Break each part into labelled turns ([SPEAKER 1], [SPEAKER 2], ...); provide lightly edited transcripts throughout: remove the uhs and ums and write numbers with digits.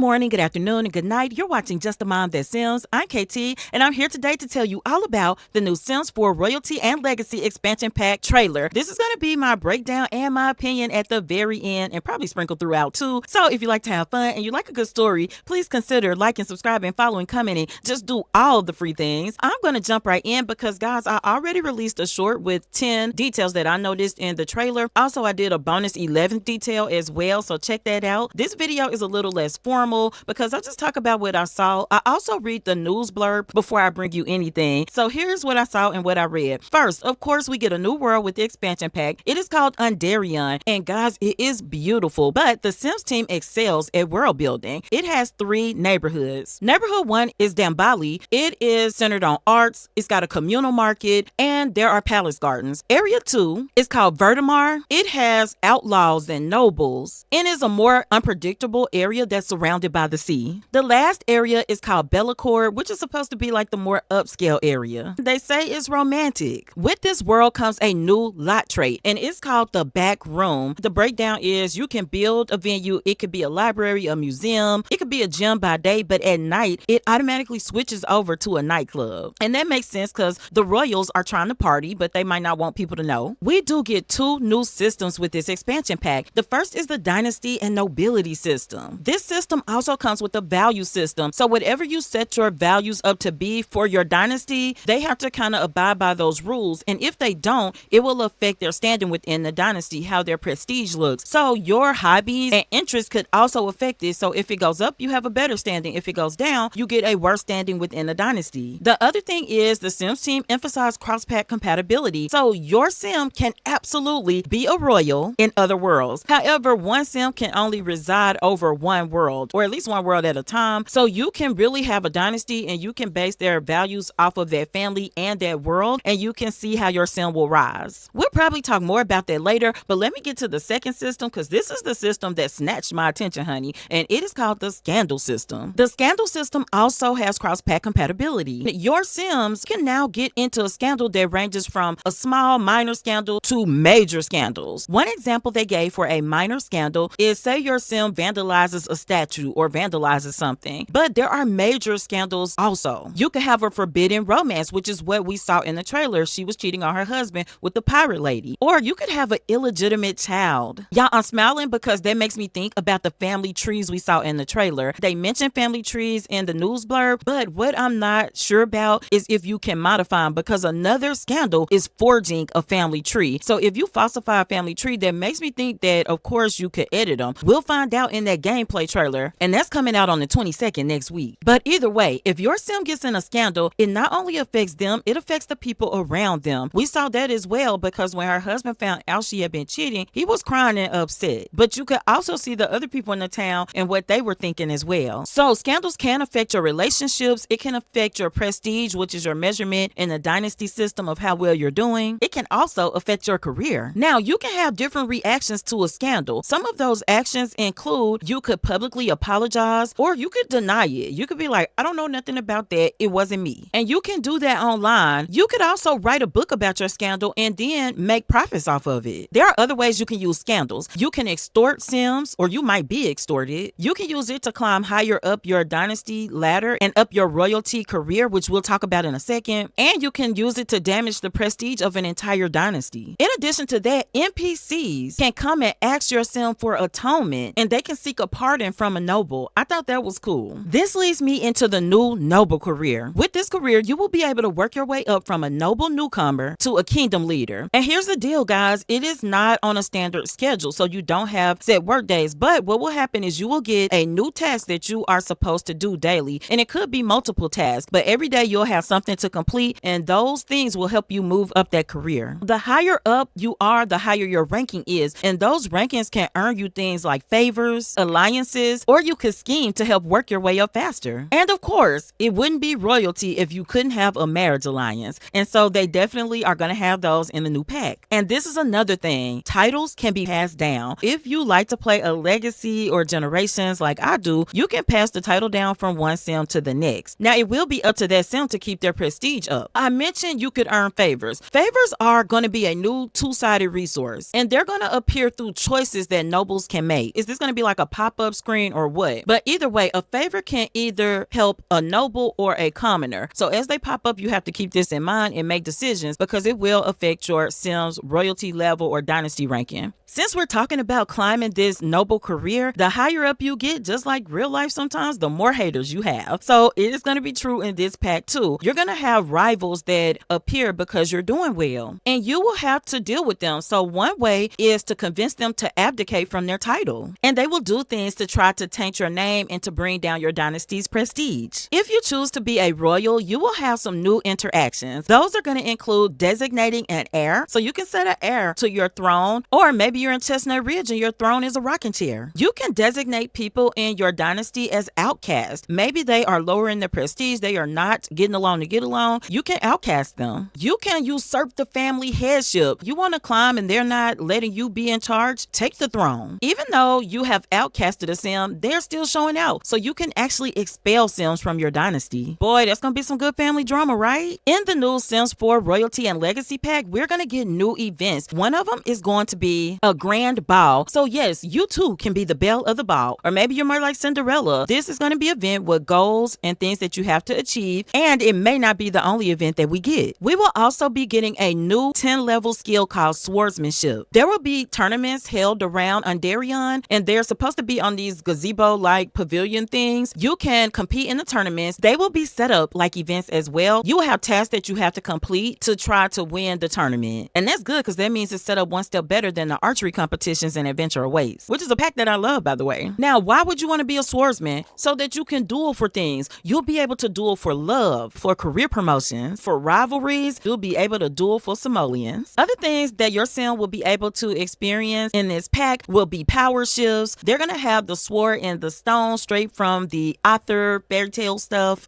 [SPEAKER 1] morning, good afternoon, and good night. You're watching Just the Mom That Sims. I'm KT, and I'm here today to tell you all about the new Sims 4 Royalty and Legacy expansion pack trailer. This is going to be my breakdown and my opinion at the very end, and probably sprinkled throughout too. So if you like to have fun and you like a good story, please consider liking, subscribing, following, commenting. Just do all of the free things. I'm going to jump right in because, guys, I already released a short with 10 details that I noticed in the trailer. Also, I did a bonus 11th detail as well, so check that out. This video is a little less formal because I just talk about what I saw. I also read the news blurb before I bring you anything. So here's what I saw and what I read. First, of course, we get a new world with the expansion pack. It is called Underion, and guys, it is beautiful, but the Sims team excels at world building. It has 3 neighborhoods. Neighborhood 1 is Dambali. It is centered on arts. It's got a communal market, and there are palace gardens. Area 2 is called Vertimar. It has outlaws and nobles, and is a more unpredictable area that's surrounded by the sea. The last area is called Bellacord, which is supposed to be like the more upscale area. They say it's romantic. With this world comes a new lot trait, and it's called the back room. The breakdown is you can build a venue. It could be a library, a museum. It could be a gym by day, but at night, it automatically switches over to a nightclub. And that makes sense because the royals are trying to party, but they might not want people to know. We do get 2 new systems with this expansion pack. The first is the dynasty and nobility system. This system also comes with a value system. So whatever you set your values up to be for your dynasty, they have to kind of abide by those rules. And if they don't, it will affect their standing within the dynasty, how their prestige looks. So your hobbies and interests could also affect it. So if it goes up, you have a better standing. If it goes down, you get a worse standing within the dynasty. The other thing is the Sims team emphasized cross-pack compatibility. So your Sim can absolutely be a royal in other worlds. However, one Sim can only reside over one world, or at least one world at a time. So you can really have a dynasty and you can base their values off of that family and that world, and you can see how your Sim will rise. We'll probably talk more about that later, but let me get to the second system because this is the system that snatched my attention, honey, and it is called the Scandal system. The Scandal system also has cross-pack compatibility. Your Sims can now get into a scandal that ranges from a small minor scandal to major scandals. One example they gave for a minor scandal is, say your Sim vandalizes a statue or vandalizes something, but there are major scandals also. You could have a forbidden romance, which is what we saw in the trailer. She was cheating on her husband with the pirate lady. Or you could have an illegitimate child. Y'all, I'm smiling because that makes me think about the family trees we saw in the trailer. They mentioned family trees in the news blurb, but what I'm not sure about is if you can modify them, because another scandal is forging a family tree. So if you falsify a family tree, that makes me think that of course you could edit them. We'll find out in that gameplay trailer, and that's coming out on the 22nd next week. But either way, if your Sim gets in a scandal, it not only affects them, it affects the people around them. We saw that as well because when her husband found out she had been cheating, he was crying and upset. But you could also see the other people in the town and what they were thinking as well. So scandals can affect your relationships. It can affect your prestige, which is your measurement in the dynasty system of how well you're doing. It can also affect your career. Now, you can have different reactions to a scandal. Some of those actions include you could publicly apologize, or you could deny it. You could be like, I don't know nothing about that. It wasn't me. And you can do that online. You could also write a book about your scandal and then make profits off of it. There are other ways you can use scandals. You can extort Sims, or you might be extorted. You can use it to climb higher up your dynasty ladder and up your royalty career, which we'll talk about in a second. And you can use it to damage the prestige of an entire dynasty. In addition to that, NPCs can come and ask your Sim for atonement, and they can seek a pardon from a noble. I thought that was cool. This leads me into the new noble career. With this career, you will be able to work your way up from a noble newcomer to a kingdom leader. And here's the deal, guys. It is not on a standard schedule, so you don't have set work days. But what will happen is you will get a new task that you are supposed to do daily, and it could be multiple tasks, but every day you'll have something to complete, and those things will help you move up that career. The higher up you are, the higher your ranking is, and those rankings can earn you things like favors, alliances, or you could scheme to help work your way up faster. And of course, it wouldn't be royalty if you couldn't have a marriage alliance, and so they definitely are going to have those in the new pack. And this is another thing. Titles can be passed down. If you like to play a legacy or generations like I do, you can pass the title down from one Sim to the next. Now, it will be up to that Sim to keep their prestige up. I mentioned you could earn favors. Favors are going to be a new two-sided resource, and they're going to appear through choices that nobles can make. Is this going to be like a pop-up screen or what. But either way, a favor can either help a noble or a commoner. So as they pop up, you have to keep this in mind and make decisions because it will affect your Sims royalty level or dynasty ranking. Since we're talking about climbing this noble career, the higher up you get, just like real life sometimes, the more haters you have. So it is going to be true in this pack too. You're going to have rivals that appear because you're doing well, and you will have to deal with them. So one way is to convince them to abdicate from their title, and they will do things to try to taint your name and to bring down your dynasty's prestige. If you choose to be a royal, you will have some new interactions. Those are going to include designating an heir. So you can set an heir to your throne, or maybe you're in Chestnut Ridge and your throne is a rocking chair. You can designate people in your dynasty as outcasts. Maybe they are lower in their prestige. They are not getting along to get along. You can outcast them. You can usurp the family headship. You want to climb and they're not letting you be in charge? Take the throne. Even though you have outcasted a sim, they're still showing out. So you can actually expel sims from your dynasty. Boy, that's going to be some good family drama, right? In the new Sims 4 Royalty and Legacy pack, we're going to get new events. One of them is going to be a grand ball. So yes, you too can be the belle of the ball. Or maybe you're more like Cinderella. This is going to be an event with goals and things that you have to achieve. And it may not be the only event that we get. We will also be getting a new 10-level skill called swordsmanship. There will be tournaments held around Underion, and they're supposed to be on these gazebo-like pavilion things. You can compete in the tournaments. They will be set up like events as well. You will have tasks that you have to complete to try to win the tournament. And that's good because that means it's set up one step better than the archery competitions and adventure awaits, which is a pack that I love, by the way. Now, why would you want to be a swordsman? So that you can duel for things. You'll be able to duel for love, for career promotions, for rivalries. You'll be able to duel for simoleons. Other things that your sim will be able to experience in this pack will be power shifts. They're going to have the sword and the stone straight from the author fairy tale stuff.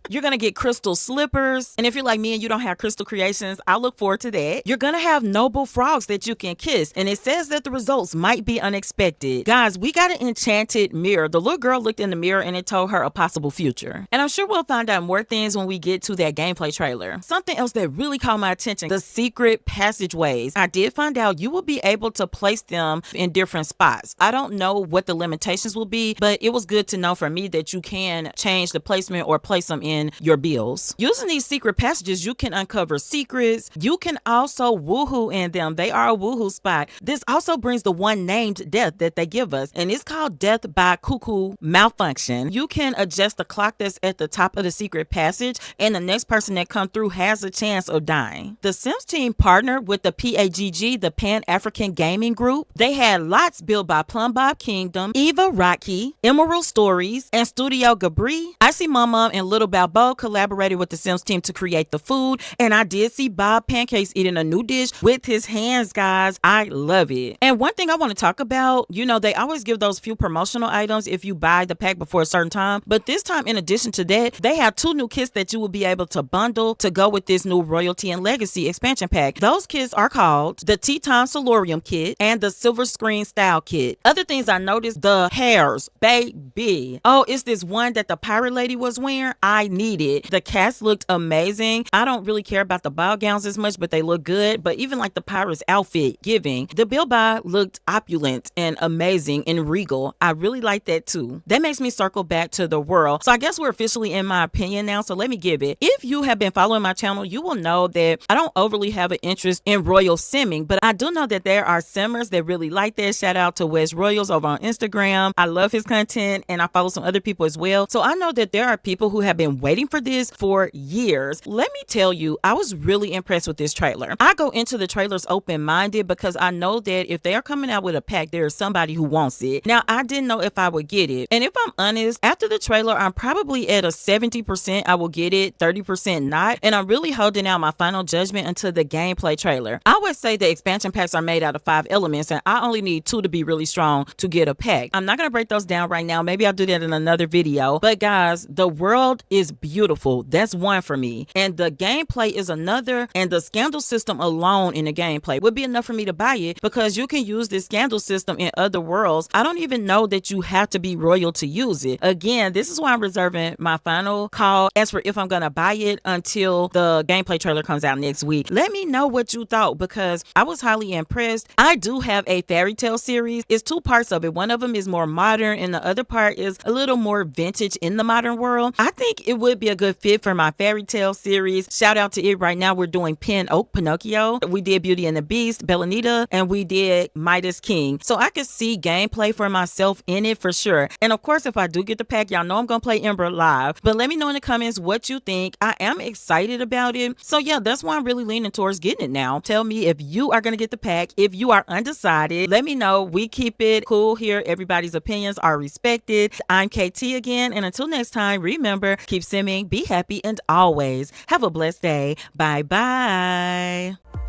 [SPEAKER 1] You're going to get crystal slippers. And if you're like me and you don't have crystal creations, I look forward to that. You're going to have noble frogs that you can kiss. And it says that the results might be unexpected. Guys, we got an enchanted mirror. The little girl looked in the mirror and it told her a possible future. And I'm sure we'll find out more things when we get to that gameplay trailer. Something else that really caught my attention, the secret passageways. I did find out you will be able to place them in different spots. I don't know what the limitations will be, but it was good to know for me that you can change the placement or place them in your bills. Using these secret passages, you can uncover secrets. You can also woohoo in them. They are a woohoo spot. This also brings the one named death that they give us, and it's called death by cuckoo malfunction. You can adjust the clock that's at the top of the secret passage, and the next person that comes through has a chance of dying. The Sims team partnered with the PAGG, the Pan-African Gaming Group. They had lots built by Plum Bob Kingdom, Eva Rocky, Emerald Stories, and Studio Gabri. Icy Mum and Little Balboa collaborated with the Sims team to create the food, and I did see Bob Pancakes eating a new dish with his hands, guys. I love it. And one thing I want to talk about, you know, they always give those few promotional items if you buy the pack before a certain time, but this time, in addition to that, they have 2 new kits that you will be able to bundle to go with this new Royalty and Legacy expansion pack. Those kits are called the Teton Solarium kit and the Silver Screen Style kit. Other things I noticed, the hairs, baby. Oh, it's this one that the pirate lady was wearing. I need it. The cast looked amazing. I don't really care about the ball gowns as much, but they look good. But even like the pirate's outfit giving, the Bilbai looked opulent and amazing and regal. I really like that too. That makes me circle back to the world. So I guess we're officially in my opinion now. So let me give it. If you have been following my channel, you will know that I don't overly have an interest in royal simming, but I do know that there are simmers that really like that. Shout out to Wes Royals over on Instagram. I love his content and I follow some other people as well. So I know that there are people who have been waiting for this for years. Let me tell you, I was really impressed with this trailer. I go into the trailers open-minded because I know that if they are coming out with a pack, there is somebody who wants it. Now, I didn't know if I would get it. And if I'm honest, after the trailer, I'm probably at a 70% I will get it, 30% not. And I'm really holding out my final judgment until the gameplay trailer. I always say the expansion packs are made out of 5 elements and I only need 2 to be really strong to get a pack. I'm not going to break those down right now. Maybe I'll do that in another video. But guys, the world is is beautiful. That's one for me. And the gameplay is another. And the scandal system alone in the gameplay would be enough for me to buy it, because you can use this scandal system in other worlds. I don't even know that you have to be royal to use it. Again, this is why I'm reserving my final call as for if I'm going to buy it until the gameplay trailer comes out next week. Let me know what you thought, because I was highly impressed. I do have a Fairy Tail series. It's two parts of it. One of them is more modern and the other part is a little more vintage in the modern world. I think it would be a good fit for my Fairy Tail series. Shout out to it right now. We're doing Pin Oak Pinocchio. We did Beauty and the Beast, Bellanita, and we did Midas King. So I could see gameplay for myself in it for sure. And of course, if I do get the pack, y'all know I'm going to play Ember live. But let me know in the comments what you think. I am excited about it. So yeah, that's why I'm really leaning towards getting it now. Tell me if you are going to get the pack. If you are undecided, let me know. We keep it cool here. Everybody's opinions are respected. I'm KT again. And until next time, remember, keep simming, be happy, and always have a blessed day. Bye bye.